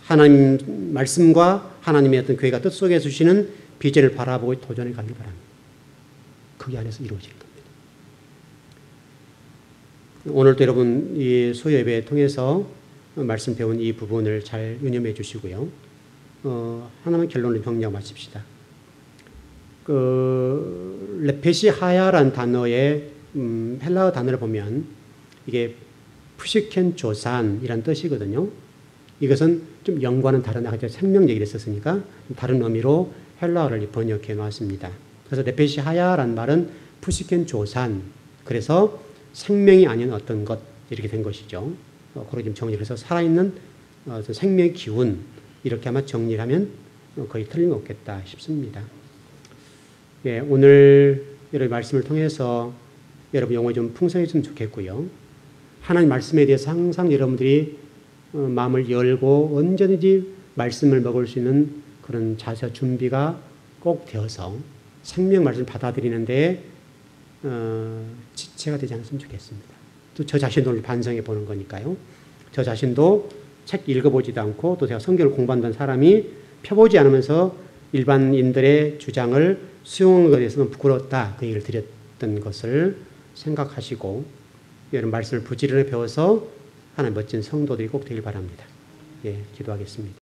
하나님 말씀과 하나님의 어떤 교회가 뜻 속에 주시는 비전을 바라보고 도전해 가길 바랍니다. 거기 안에서 이루어질 겁니다. 오늘도 여러분 이 소예배 통해서 말씀 배운 이 부분을 잘 유념해 주시고요. 하나만 결론을 정리하고 마칩시다. 레페시하야라는 단어의 헬라어 단어를 보면 이게 푸시켄 조산이란 뜻이거든요. 이것은 좀 영과는 다른 아까 생명 얘기를 했었으니까 다른 의미로 헬라어를 번역해 놨습니다. 그래서 레페시하야라는 말은 푸시켄 조산 그래서 생명이 아닌 어떤 것 이렇게 된 것이죠. 그렇게 좀 정리를 해서 살아있는 생명의 기운 이렇게 아마 정리를 하면 거의 틀림없겠다 싶습니다. 예, 오늘 여러분 말씀을 통해서 여러분 영혼이 좀 풍성해졌으면 좋겠고요. 하나님 말씀에 대해서 항상 여러분들이 마음을 열고 언제든지 말씀을 먹을 수 있는 그런 자세 준비가 꼭 되어서 생명 말씀을 받아들이는데 지체가 되지 않았으면 좋겠습니다. 또 저 자신도 반성해 보는 거니까요. 저 자신도 책 읽어보지도 않고 또 제가 성경을 공부한다는 사람이 펴보지 않으면서 일반인들의 주장을 수용한 것에 대해서는 부끄럽다 그 얘기를 드렸던 것을 생각하시고 이런 말씀을 부지런히 배워서 하나님 멋진 성도들이 꼭 되길 바랍니다. 예, 기도하겠습니다.